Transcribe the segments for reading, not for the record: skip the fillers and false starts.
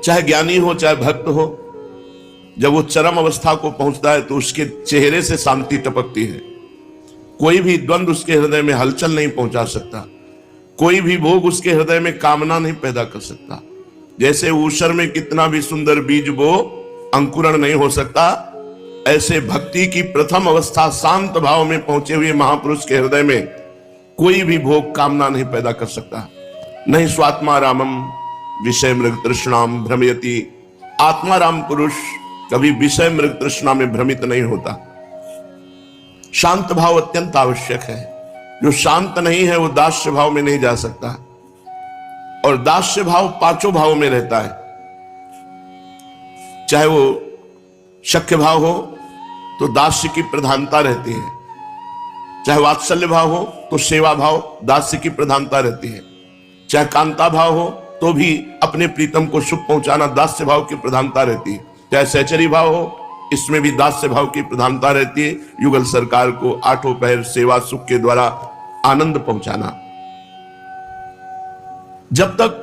चाहे ज्ञानी हो चाहे भक्त हो, जब वो चरम अवस्था को पहुंचता है तो उसके चेहरे से शांति टपकती है। कोई भी द्वंद्व उसके हृदय में हलचल नहीं पहुंचा सकता, कोई भी भोग उसके हृदय में कामना नहीं पैदा कर सकता। जैसे ऊषर में कितना भी सुंदर बीज बो अंकुरण नहीं हो सकता, ऐसे भक्ति की प्रथम अवस्था शांत भाव में पहुंचे हुए महापुरुष के हृदय में कोई भी भोग कामना नहीं पैदा कर सकता। नहीं स्वात्मा रामम विषय मृग तृष्णाम भ्रमयति। आत्मा राम पुरुष कभी विषय मृग तृष्णा में भ्रमित नहीं होता। शांत भाव अत्यंत आवश्यक है। जो शांत नहीं है वो दास्य भाव में नहीं जा सकता, और दास्य भाव पांचों भावों में रहता है। चाहे वो शक्य भाव हो तो दास्य की प्रधानता रहती है, चाहे वात्सल्य भाव हो तो सेवा भाव दास्य की प्रधानता रहती है, चाहे कांता भाव हो तो भी अपने प्रीतम को सुख पहुंचाना दास्य भाव की प्रधानता रहती है, चाहे सहचरी भाव हो इसमें भी दास्य भाव की प्रधानता रहती है। युगल सरकार को आठों पहर सेवा सुख के द्वारा आनंद पहुंचाना। जब तक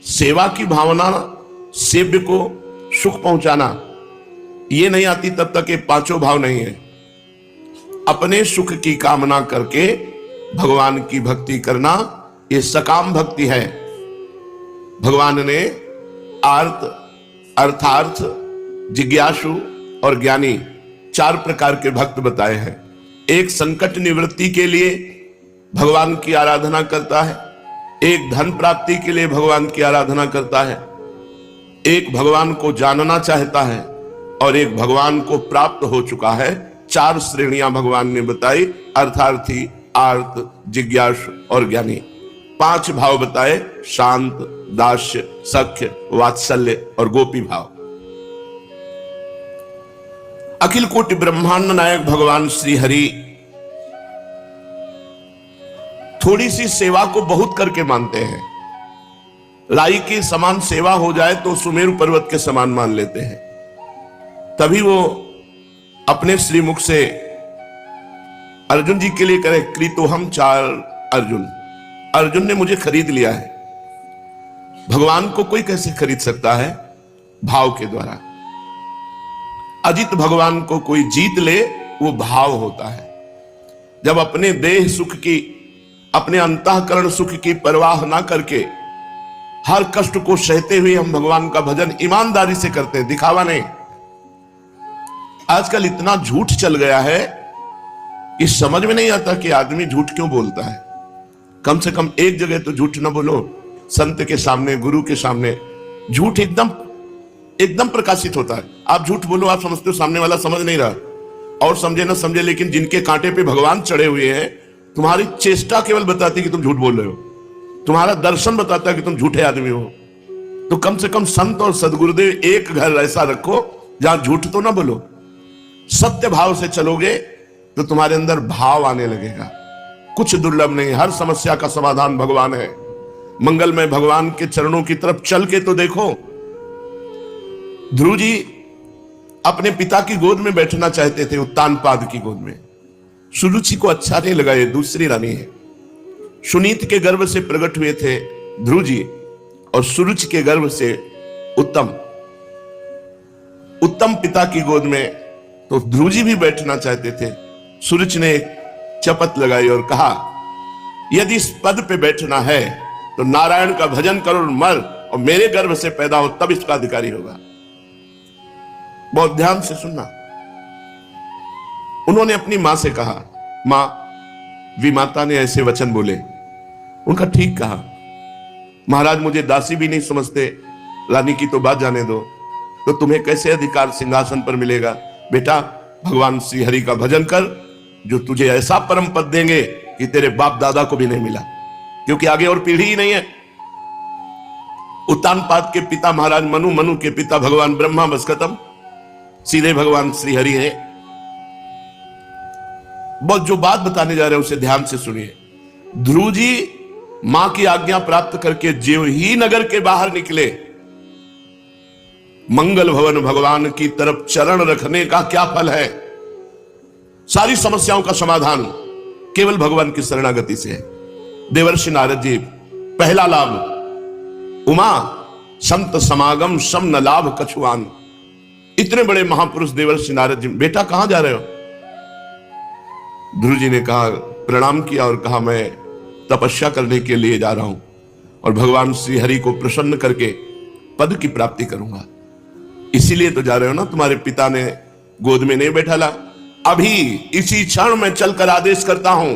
सेवा की भावना सेव्य को सुख पहुंचाना ये नहीं आती तब तक ये पांचों भाव नहीं है। अपने सुख की कामना करके भगवान की भक्ति करना ये सकाम भक्ति है। भगवान ने आर्त, अर्थार्थ, जिज्ञासु और ज्ञानी चार प्रकार के भक्त बताए हैं। एक संकट निवृत्ति के लिए भगवान की आराधना करता है, एक धन प्राप्ति के लिए भगवान की आराधना करता है, एक भगवान को जानना चाहता है और एक भगवान को प्राप्त हो चुका है। चार श्रेणियां भगवान ने बताई, अर्थार्थी, आर्त, जिज्ञासु और ज्ञानी। पांच भाव बताए, शांत, दास्य, सख्य, वात्सल्य और गोपी भाव। अखिल कोटि ब्रह्मांड नायक भगवान श्री हरि थोड़ी सी सेवा को बहुत करके मानते हैं। लाई के समान सेवा हो जाए तो सुमेरु पर्वत के समान मान लेते हैं। तभी वो अपने श्रीमुख से अर्जुन जी के लिए करे, कृतोहम चार अर्जुन, अर्जुन ने मुझे खरीद लिया है। भगवान को कोई कैसे खरीद सकता है? भाव के द्वारा। अजित भगवान को कोई जीत ले वो भाव होता है। जब अपने देह सुख की, अपने अंतःकरण सुख की परवाह ना करके हर कष्ट को सहते हुए हम भगवान का भजन ईमानदारी से करते हैं, दिखावा नहीं। आजकल इतना झूठ चल गया है कि समझ में नहीं आता कि आदमी झूठ क्यों बोलता है। कम से कम एक जगह तो झूठ ना बोलो। संत के सामने, गुरु के सामने झूठ एकदम प्रकाशित होता है। आप झूठ बोलो, आप समझते हो सामने वाला समझ नहीं रहा, और समझे ना समझे, लेकिन जिनके कांटे पे भगवान चढ़े हुए हैं, तुम्हारी चेष्टा केवल बताती है कि तुम झूठ बोल रहे हो, तुम्हारा दर्शन बताता है कि तुम झूठे आदमी हो। तो कम से कम संत और सदगुरुदेव एक घर ऐसा रखो जहां झूठ तो ना बोलो। सत्य भाव से चलोगे तो तुम्हारे अंदर भाव आने लगेगा। कुछ दुर्लभ नहीं, हर समस्या का समाधान भगवान है। मंगलमय भगवान के चरणों की तरफ चल के तो देखो। ध्रुव जी अपने पिता की गोद में बैठना चाहते थे, उत्तानपाद की गोद में। सुरुचि को अच्छा नहीं लगा, ये दूसरी रानी है। सुनीत के गर्भ से प्रकट हुए थे ध्रुव जी, और सुरुचि के गर्भ से उत्तम पिता की गोद में तो ध्रुव जी भी बैठना चाहते थे। सुरुचि ने चपत लगाई और कहा, यदि इस पद पे बैठना है तो नारायण का भजन करो और मर, और मेरे गर्भ से पैदा हो तब इसका अधिकारी होगा। बहुत ध्यान से सुनना। उन्होंने अपनी मां से कहा, मां, विमाता ने ऐसे वचन बोले। उनका ठीक कहा, महाराज मुझे दासी भी नहीं समझते, रानी की तो बात जाने दो, तो तुम्हें कैसे अधिकार सिंहासन पर मिलेगा? बेटा, भगवान श्री हरि का भजन कर, जो तुझे ऐसा परम पद देंगे कि तेरे बाप दादा को भी नहीं मिला, क्योंकि आगे और पीढ़ी ही नहीं है। उत्तानपाद के पिता महाराज मनु, मनु के पिता भगवान ब्रह्मा, बस खत्म। सीधे भगवान श्री हरि है। बहुत जो बात बताने जा रहे हैं उसे ध्यान से सुनिए। ध्रुव जी मां की आज्ञा प्राप्त करके ज्यों ही नगर के बाहर निकले, मंगल भवन भगवान की तरफ चरण रखने का क्या फल है? सारी समस्याओं का समाधान केवल भगवान की शरणागति से है। देवर्षि नारद जी, पहला लाभ, उमा संत समागम सम न लाभ कछुआन। इतने बड़े महापुरुष देवर्षि नारद जी, बेटा कहां जा रहे हो? ध्रुव जी ने कहा, प्रणाम किया और कहा, मैं तपस्या करने के लिए जा रहा हूं और भगवान श्री हरि को प्रसन्न करके पद की प्राप्ति करूंगा। इसीलिए तो जा रहे हो ना, तुम्हारे पिता ने गोद में नहीं बैठा ला। अभी इसी क्षण में चलकर आदेश करता हूं,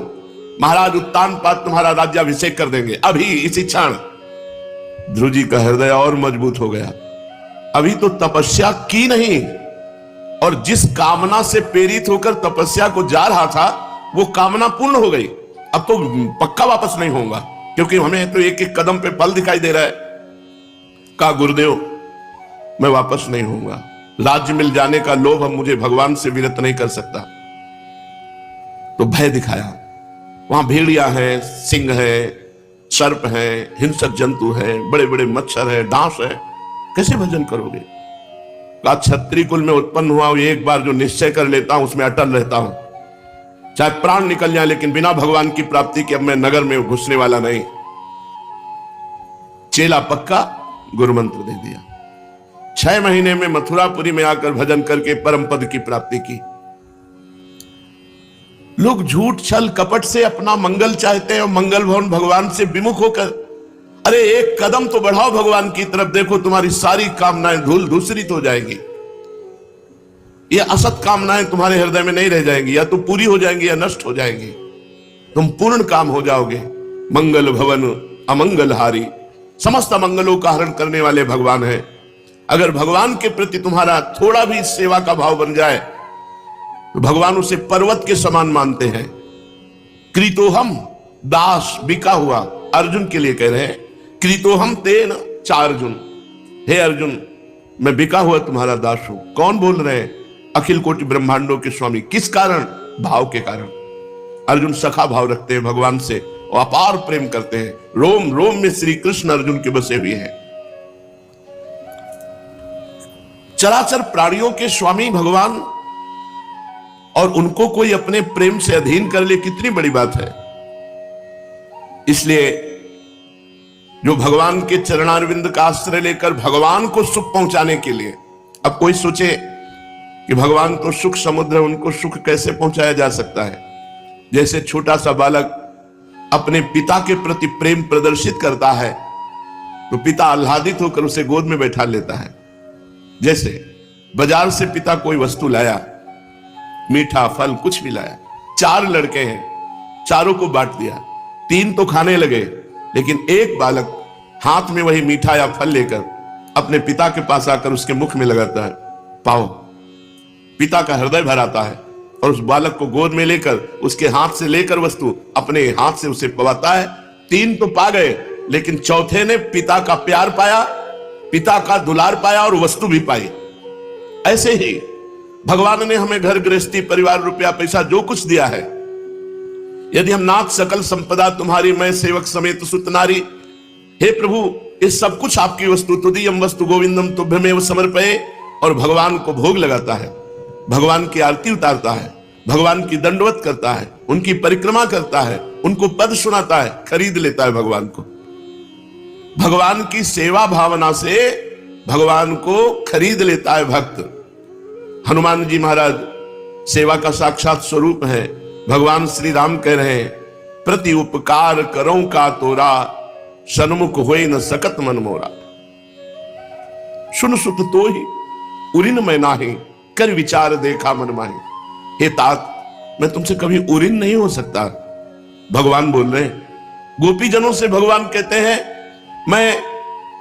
महाराज उत्तानपाद तुम्हारा राज्याभिषेक कर देंगे, अभी इसी क्षण। ध्रुव जी का हृदय और मजबूत हो गया। अभी तो तपस्या की नहीं, और जिस कामना से प्रेरित होकर तपस्या को जा रहा था वो कामना पूर्ण हो गई। अब तो पक्का वापस नहीं होगा, क्योंकि हमें तो एक एक कदम पे फल दिखाई दे रहा है। कहा, गुरुदेव मैं वापस नहीं होऊंगा, राज्य मिल जाने का लोभ अब मुझे भगवान से विरत नहीं कर सकता। तो भय दिखाया। वहां भेड़िया है, सिंह है, सर्प है, हिंसक जंतु है, बड़े बड़े मच्छर है, डांस है, कैसे भजन करोगे? कहा, क्षत्रिय कुल में उत्पन्न हुआ हूं, एक बार जो निश्चय कर लेता हूं उसमें अटल रहता हूं, चाहे प्राण निकल जाए, लेकिन बिना भगवान की प्राप्ति के अब मैं नगर में घुसने वाला नहीं। चेला पक्का, गुरु मंत्र दे दिया। 6 महीने में मथुरापुरी में आकर भजन करके परम पद की प्राप्ति की। लोग झूठ छल कपट से अपना मंगल चाहते हैं और मंगल भवन भगवान से विमुख होकर, अरे एक कदम तो बढ़ाओ भगवान की तरफ, देखो तुम्हारी सारी कामनाएं धूल धूसरित हो जाएंगी। ये असत कामनाएं तुम्हारे हृदय में नहीं रह जाएंगी, या तो पूरी हो जाएंगी या नष्ट हो जाएंगी। तुम पूर्ण काम हो जाओगे। मंगल भवन अमंगल हारी, समस्त मंगलों का हरण करने वाले भगवान है। अगर भगवान के प्रति तुम्हारा थोड़ा भी सेवा का भाव बन जाए तो भगवान उसे पर्वत के समान मानते हैं। कृतोहम दास, बिका हुआ, अर्जुन के लिए कह रहे हैं, कृतोहम तेन चार्जुन, हे अर्जुन मैं बिका हुआ तुम्हारा दास हूं। कौन बोल रहे हैं? अखिल कोटि ब्रह्मांडों के स्वामी। किस कारण? भाव के कारण। अर्जुन सखा भाव रखते हैं भगवान से और अपार प्रेम करते हैं। रोम रोम में श्री कृष्ण अर्जुन के बसे हुए हैं। चराचर प्राणियों के स्वामी भगवान, और उनको कोई अपने प्रेम से अधीन कर ले, कितनी बड़ी बात है। इसलिए जो भगवान के चरणारविंद का आश्रय लेकर भगवान को सुख पहुंचाने के लिए, अब कोई सोचे कि भगवान तो सुख समुद्र है, उनको सुख कैसे पहुंचाया जा सकता है। जैसे छोटा सा बालक अपने पिता के प्रति प्रेम प्रदर्शित करता है तो पिता आह्लादित होकर उसे गोद में बैठा लेता है। जैसे बाजार से पिता कोई वस्तु लाया, मीठा फल कुछ भी लाया, 4 लड़के हैं, चारों को बांट दिया, 3 तो खाने लगे, लेकिन एक बालक हाथ में वही मीठा या फल लेकर अपने पिता के पास आकर उसके मुख में लगाता है, पाओ। पिता का हृदय भर आता है और उस बालक को गोद में लेकर उसके हाथ से लेकर वस्तु अपने हाथ से उसे पवाता है। 3 तो पा गए, लेकिन चौथे ने पिता का प्यार पाया, पिता का दुलार पाया और वस्तु भी पाई। ऐसे ही भगवान ने हमें घर गृहस्थी, परिवार, रुपया पैसा जो कुछ दिया है, यदि हम नाथ सकल संपदा तुम्हारी, मैं सेवक समेत सुत नारी, हे प्रभु ये सब कुछ आपकी वस्तु, तुदीयम वस्तु गोविंदम तुभ्यमेव समर्पये, और भगवान को भोग लगाता है, भगवान की आरती उतारता है, भगवान की दंडवत करता है, उनकी परिक्रमा करता है, उनको पद सुनाता है, खरीद लेता है भगवान को। भगवान की सेवा भावना से भगवान को खरीद लेता है भक्त। हनुमान जी महाराज सेवा का साक्षात स्वरूप है। भगवान श्री राम कह रहे हैं, प्रति उपकार करो का तोरा, सन्मुख होए न सकत मन मोरा। सुन सुख तो ही उरिन मैं नाही, कर विचार देखा मन माही। हे तात, मैं तुमसे कभी उरिन नहीं हो सकता। भगवान बोल रहे हैं। गोपीजनों से भगवान कहते हैं, मैं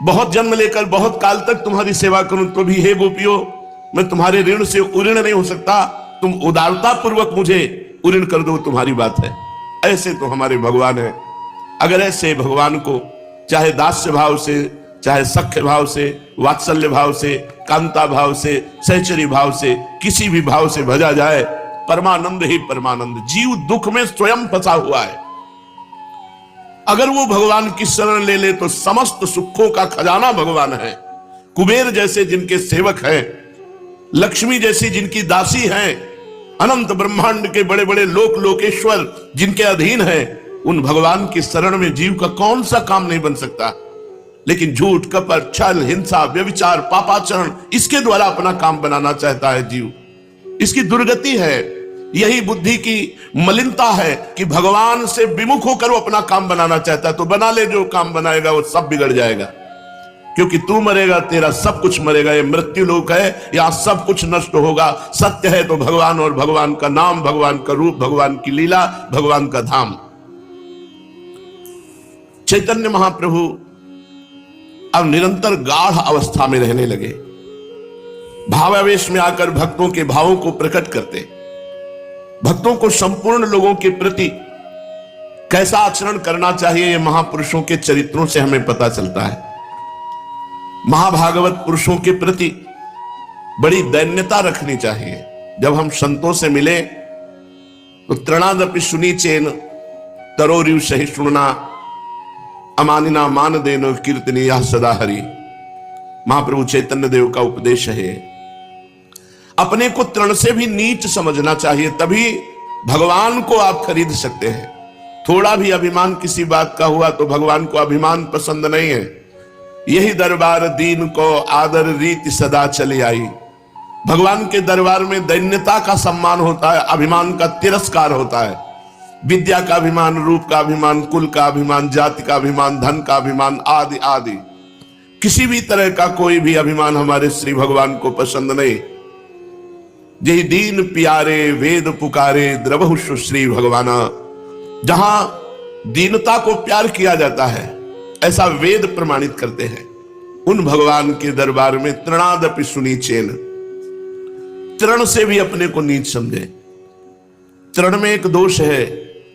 बहुत जन्म लेकर बहुत काल तक तुम्हारी सेवा करूं तो भी हे गोपियों, मैं तुम्हारे ऋण से उऋण नहीं हो सकता। तुम उदारता पूर्वक मुझे उऋण कर दो, तुम्हारी बात है। ऐसे तो हमारे भगवान है। अगर ऐसे भगवान को चाहे दास्य भाव से, चाहे सख्य भाव से, वात्सल्य भाव से, कांता भाव से, सहचरी भाव से, किसी भी भाव से भजा जाए, परमानंद ही परमानंद। जीव दुख में स्वयं फंसा हुआ है, अगर वो भगवान की शरण ले ले तो समस्त सुखों का खजाना भगवान है। कुबेर जैसे जिनके सेवक हैं, लक्ष्मी जैसी जिनकी दासी हैं, अनंत ब्रह्मांड के बड़े बड़े लोक लोकेश्वर जिनके अधीन हैं, उन भगवान की शरण में जीव का कौन सा काम नहीं बन सकता। लेकिन झूठ, कपट, छल, हिंसा, व्यभिचार, पापाचरण, इसके द्वारा अपना काम बनाना चाहता है जीव। इसकी दुर्गति है, यही बुद्धि की मलिनता है कि भगवान से विमुख होकर वो अपना काम बनाना चाहता है। तो बना ले, जो काम बनाएगा वो सब बिगड़ जाएगा, क्योंकि तू मरेगा, तेरा सब कुछ मरेगा। ये मृत्यु लोक है, यहां सब कुछ नष्ट होगा। सत्य है तो भगवान, और भगवान का नाम, भगवान का रूप, भगवान की लीला, भगवान का धाम। चैतन्य महाप्रभु अब निरंतर गाढ़ अवस्था में रहने लगे, भावावेश में आकर भक्तों के भावों को प्रकट करते, भक्तों को संपूर्ण लोगों के प्रति कैसा आचरण करना चाहिए, ये महापुरुषों के चरित्रों से हमें पता चलता है। महाभागवत पुरुषों के प्रति बड़ी दैन्यता रखनी चाहिए। जब हम संतों से मिले तो तृणादपि सुनी चेन तरोरिव सहिष्णुना अमानिना मान देनो कीर्तनी यह सदा हरि। महाप्रभु चैतन्य देव का उपदेश है। अपने को तृण से भी नीच समझना चाहिए, तभी भगवान को आप खरीद सकते हैं। थोड़ा भी अभिमान किसी बात का हुआ तो भगवान को अभिमान पसंद नहीं है। यही दरबार दीन को आदर रीति सदा चली आई। भगवान के दरबार में दैन्यता का सम्मान होता है, अभिमान का तिरस्कार होता है। विद्या का अभिमान, रूप का अभिमान, कुल का अभिमान, जाति का अभिमान, धन का अभिमान, आदि आदि, किसी भी तरह का कोई भी अभिमान हमारे श्री भगवान को पसंद नहीं। जय दीन प्यारे वेद पुकारे द्रवहु श्री भगवाना। जहां दीनता को प्यार किया जाता है, ऐसा वेद प्रमाणित करते हैं। उन भगवान के दरबार में तृणादपि सुनी चेन, तृण से भी अपने को नीच समझे। तृण में एक दोष है,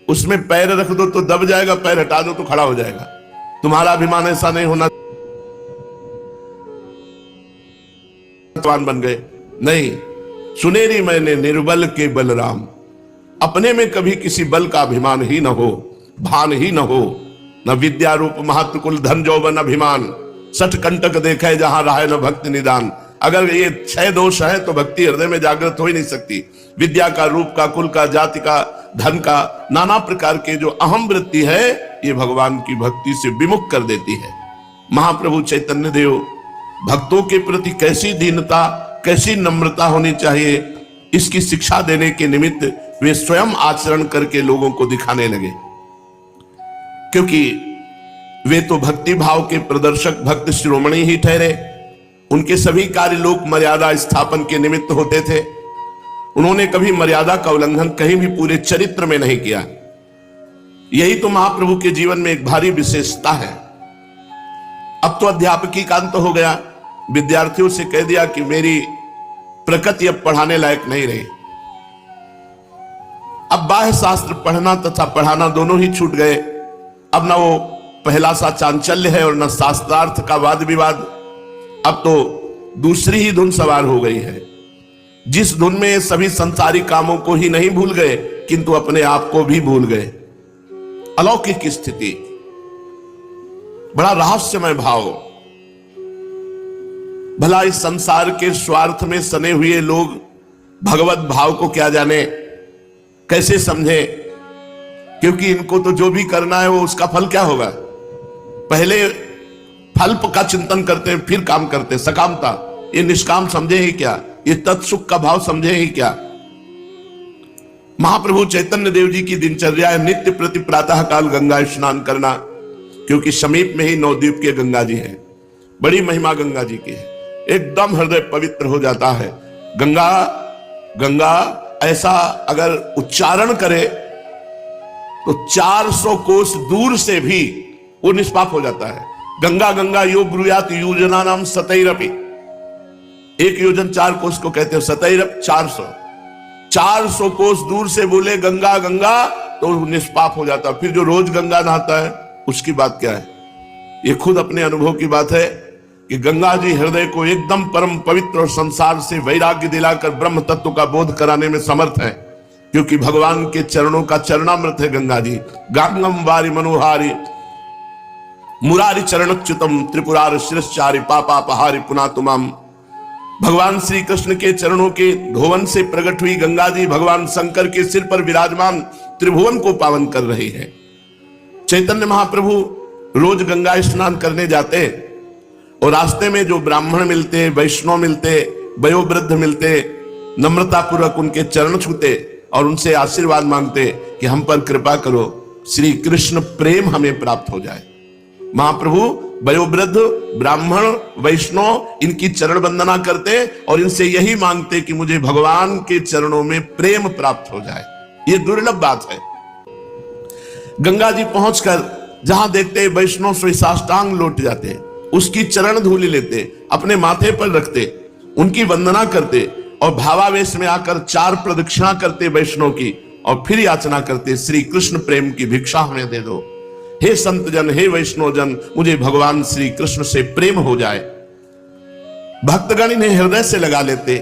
उसमें पैर रख दो तो दब जाएगा, पैर हटा दो तो खड़ा हो जाएगा। तुम्हारा अभिमान ऐसा नहीं होना बन गए, नहीं। सुनेरी मैंने निर्बल के बलराम, अपने में कभी किसी बल का अभिमान ही न हो, भान ही न हो। न विद्या रूप महत्व कुल धन जौवन अभिमान, सठ कंटक देखे जहां रहे न भक्ति निदान। अगर ये 6 दोष है तो भक्ति हृदय में जागृत हो ही नहीं सकती। विद्या का, रूप का, कुल का, जाति का, धन का, नाना प्रकार के जो अहम वृत्ति है, ये भगवान की भक्ति से विमुख कर देती है। महाप्रभु चैतन्य देव भक्तों के प्रति कैसी दीनता, कैसी नम्रता होनी चाहिए, इसकी शिक्षा देने के निमित्त वे स्वयं आचरण करके लोगों को दिखाने लगे। क्योंकि वे तो भक्ति भाव के प्रदर्शक भक्त शिरोमणि ही ठहरे। उनके सभी कार्य लोक मर्यादा स्थापन के निमित्त होते थे। उन्होंने कभी मर्यादा का उल्लंघन कहीं भी पूरे चरित्र में नहीं किया। यही तो महाप्रभु के जीवन में एक भारी विशेषता है। अब तो अध्यापकी का अंत हो गया, विद्यार्थियों से कह दिया कि मेरी प्रकृति अब पढ़ाने लायक नहीं रही। अब बाह्य शास्त्र पढ़ना तथा पढ़ाना दोनों ही छूट गए। अब ना वो पहला सा चांचल्य है और न शास्त्रार्थ का वाद विवाद। अब तो दूसरी ही धुन सवार हो गई है, जिस धुन में सभी संसारी कामों को ही नहीं भूल गए किंतु अपने आप को भी भूल गए। अलौकिक स्थिति, बड़ा रहस्यमय भाव। भला इस संसार के स्वार्थ में सने हुए लोग भगवत भाव को क्या जाने, कैसे समझे? क्योंकि इनको तो जो भी करना है वो उसका फल क्या होगा, पहले फल का चिंतन करते हैं फिर काम करते हैं। सकामता, ये निष्काम समझे ही क्या, ये तत्सुख का भाव समझे ही क्या? महाप्रभु चैतन्य देव जी की दिनचर्या है नित्य प्रति प्रातः काल गंगा स्नान करना, क्योंकि समीप में ही नवद्वीप के गंगा जी है। बड़ी महिमा गंगा जी की है, एकदम हृदय पवित्र हो जाता है। गंगा गंगा ऐसा अगर उच्चारण करे तो 400 कोस दूर से भी वो निष्पाप हो जाता है। गंगा गंगा यो ब्रूयात योजना नाम सतैरपि, एक योजन 4 कोस को कहते हैं, सतैरप 400 कोस दूर से बोले गंगा गंगा तो निष्पाप हो जाता है। फिर जो रोज गंगा नहाता है उसकी बात क्या है? ये खुद अपने अनुभव की बात है कि गंगा जी हृदय को एकदम परम पवित्र और संसार से वैराग्य दिलाकर ब्रह्म तत्व का बोध कराने में समर्थ है, क्योंकि भगवान के चरणों का चरणामृत है गंगा जी। गांगम वारि मनोहारी मुरारी चरणच्युतम त्रिपुरार शिरश्चारी पापापहारी पुनातुमाम। भगवान श्री कृष्ण के चरणों के धोवन से प्रकट हुई गंगा जी भगवान शंकर के सिर पर विराजमान त्रिभुवन को पावन कर रही है। चैतन्य महाप्रभु रोज गंगा स्नान करने जाते और रास्ते में जो ब्राह्मण मिलते, वैष्णव मिलते, वयोवृद्ध मिलते, नम्रता पूर्वक उनके चरण छूते और उनसे आशीर्वाद मांगते कि हम पर कृपा करो, श्री कृष्ण प्रेम हमें प्राप्त हो जाए। महाप्रभु वयोवृद्ध, ब्राह्मण, वैष्णव इनकी चरण वंदना करते और इनसे यही मांगते कि मुझे भगवान के चरणों में प्रेम प्राप्त हो जाए। ये दुर्लभ बात है। गंगा जी पहुंचकर जहां देखते वैष्णव से साष्टांग लौट जाते, उसकी चरण धूलि लेते, अपने माथे पर रखते, उनकी वंदना करते और भावावेश में आकर 4 प्रदक्षिणा करते वैष्णव की और फिर याचना करते, श्री कृष्ण प्रेम की भिक्षा हमें दे दो। हे संत जन, हे वैष्णव जन, मुझे भगवान श्री कृष्ण से प्रेम हो जाए। भक्तगण इन्हें हृदय से लगा लेते।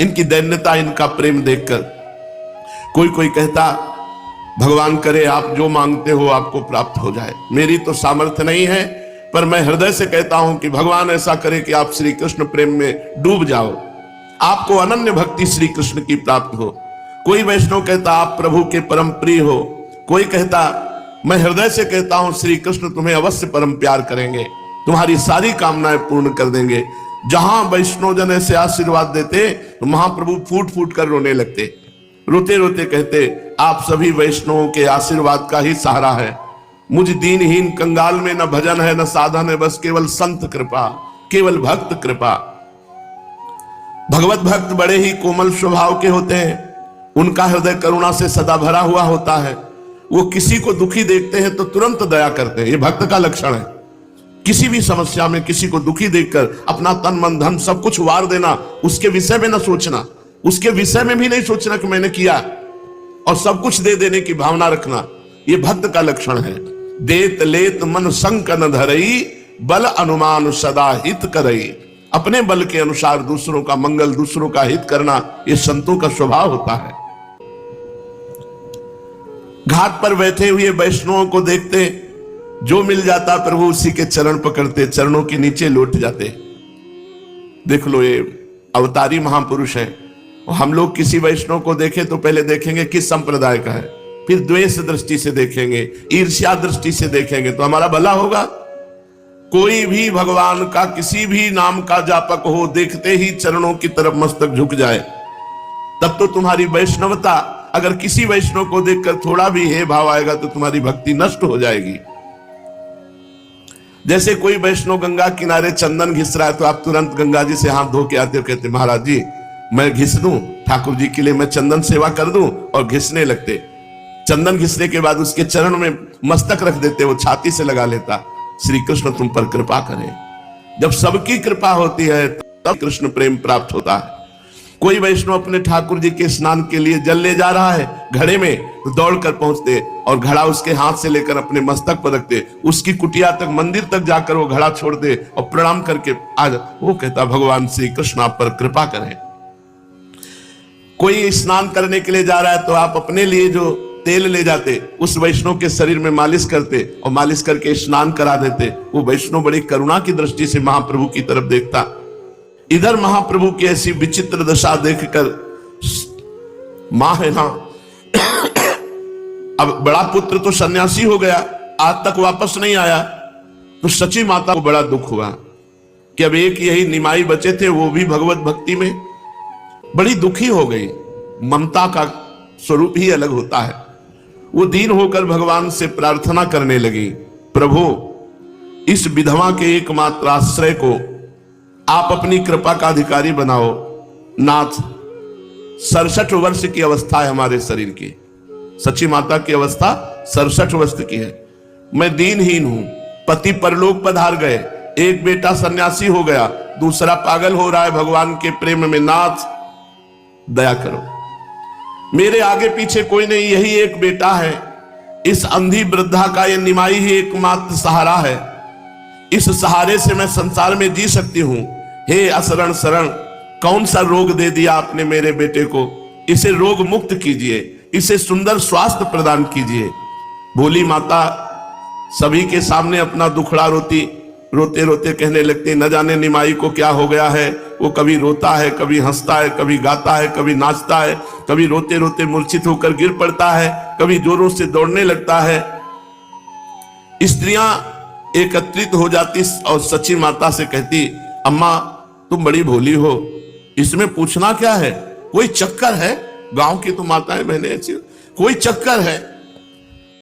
इनकी दैन्यता, इनका प्रेम देखकर कोई कोई कहता, भगवान करे आप जो मांगते हो आपको प्राप्त हो जाए। मेरी तो सामर्थ्य नहीं है, पर मैं हृदय से कहता हूं कि भगवान ऐसा करे कि आप श्री कृष्ण प्रेम में डूब जाओ, आपको अनन्य भक्ति श्री कृष्ण की प्राप्त हो। कोई वैष्णव कहता आप प्रभु के परम प्रिय हो। कोई कहता मैं हृदय से कहता हूं श्री कृष्ण तुम्हें अवश्य परम प्यार करेंगे, तुम्हारी सारी कामनाएं पूर्ण कर देंगे। जहां वैष्णव जन ऐसे आशीर्वाद देते तो महाप्रभु फूट फूट कर रोने लगते, रोते रोते कहते आप सभी वैष्णवों के आशीर्वाद का ही सहारा है। मुझ दीनहीन कंगाल में न भजन है न साधन है, बस केवल संत कृपा, केवल भक्त कृपा। भगवत भक्त बड़े ही कोमल स्वभाव के होते हैं। उनका हृदय करुणा से सदा भरा हुआ होता है। वो किसी को दुखी देखते हैं तो तुरंत दया करते हैं। ये भक्त का लक्षण है। किसी भी समस्या में किसी को दुखी देखकर अपना तन मन धन सब कुछ वार देना, उसके विषय में न सोचना, उसके विषय में भी नहीं सोचना कि मैंने किया, और सब कुछ दे देने की भावना रखना, ये भक्त का लक्षण है। देत लेत मन संक न धरई, बल अनुमान सदा हित करई। अपने बल के अनुसार दूसरों का मंगल, दूसरों का हित करना, ये संतों का स्वभाव होता है। घाट पर बैठे हुए वैष्णवों को देखते, जो मिल जाता प्रभु उसी के चरण पकड़ते, चरणों के नीचे लौट जाते। देख लो, ये अवतारी महापुरुष है। हम लोग किसी वैष्णव को देखें तो पहले देखेंगे किस संप्रदाय का है, फिर द्वेष दृष्टि से देखेंगे, ईर्ष्या दृष्टि से देखेंगे तो हमारा भला होगा। कोई भी भगवान का किसी भी नाम का जापक हो, देखते ही चरणों की तरफ मस्तक झुक जाए, तब तो तुम्हारी वैष्णवता, अगर किसी वैष्णव को देखकर थोड़ा भी हे भाव आएगा तो तुम्हारी भक्ति नष्ट हो जाएगी। जैसे कोई वैष्णव गंगा किनारे चंदन घिस रहा है तो आप तुरंत गंगा जी से हाथ धो के आते हो, कहते महाराज जी मैं घिस दूं, ठाकुर जी के लिए मैं चंदन सेवा कर दूं, और घिसने लगते। चंदन घिसने के बाद उसके चरण में मस्तक रख देते, वो छाती से लगा लेता, श्री कृष्ण तुम पर कृपा करें। जब सबकी कृपा होती है तब कृष्ण प्रेम प्राप्त होता है। कोई वैष्णव अपने ठाकुर जी के स्नान के लिए जल ले जा रहा है घड़े में, तो दौड़कर पहुंचते और घड़ा उसके हाथ से लेकर अपने मस्तक पर रखते, उसकी कुटिया तक, मंदिर तक जाकर वो घड़ा छोड़ दे और प्रणाम करके आज वो कहता भगवान श्री कृष्ण आप पर कृपा करें। कोई स्नान करने के लिए जा रहा है तो आप अपने लिए जो तेल ले जाते उस वैष्णव के शरीर में मालिश करते और मालिश करके स्नान करा देते। वो वैष्णव बड़ी करुणा की दृष्टि से महाप्रभु की तरफ देखता। इधर महाप्रभु की ऐसी विचित्र दशा देखकर मां है ना, अब बड़ा पुत्र तो सन्यासी हो गया, आज तक वापस नहीं आया, तो सची माता को बड़ा दुख हुआ कि अब एक यही निमाई बचे थे, वो भी भगवत भक्ति में। बड़ी दुखी हो गई। ममता का स्वरूप ही अलग होता है। वो दीन होकर भगवान से प्रार्थना करने लगी, प्रभु इस विधवा के एकमात्र आश्रय को आप अपनी कृपा का अधिकारी बनाओ। नाथ 67 वर्ष की अवस्था है हमारे शरीर की, सच्ची माता की अवस्था 67 वर्ष की है। मैं दीनहीन हूं, पति परलोक पधार गए, एक बेटा सन्यासी हो गया, दूसरा पागल हो रहा है भगवान के प्रेम में। नाथ दया करो, मेरे आगे पीछे कोई नहीं, यही एक बेटा है। इस अंधी वृद्धा का ये निमाई ही एकमात्र सहारा है। इस सहारे से मैं संसार में जी सकती हूं। हे असरण शरण, कौन सा रोग दे दिया आपने मेरे बेटे को, इसे रोग मुक्त कीजिए, इसे सुंदर स्वास्थ्य प्रदान कीजिए। भोली माता सभी के सामने अपना दुखड़ा रोते रोते कहने लगती, न जाने निमाई को क्या हो गया है। वो कभी रोता है, कभी हंसता है, कभी गाता है, कभी नाचता है, कभी रोते रोते मूर्छित होकर गिर पड़ता है, कभी जोरों से दौड़ने लगता है। स्त्रियां एकत्रित हो जाती और सची माता से कहती, अम्मा तुम बड़ी भोली हो, इसमें पूछना क्या है, कोई चक्कर है? गांव की तो माताएं बहनें ऐसी, कोई चक्कर है?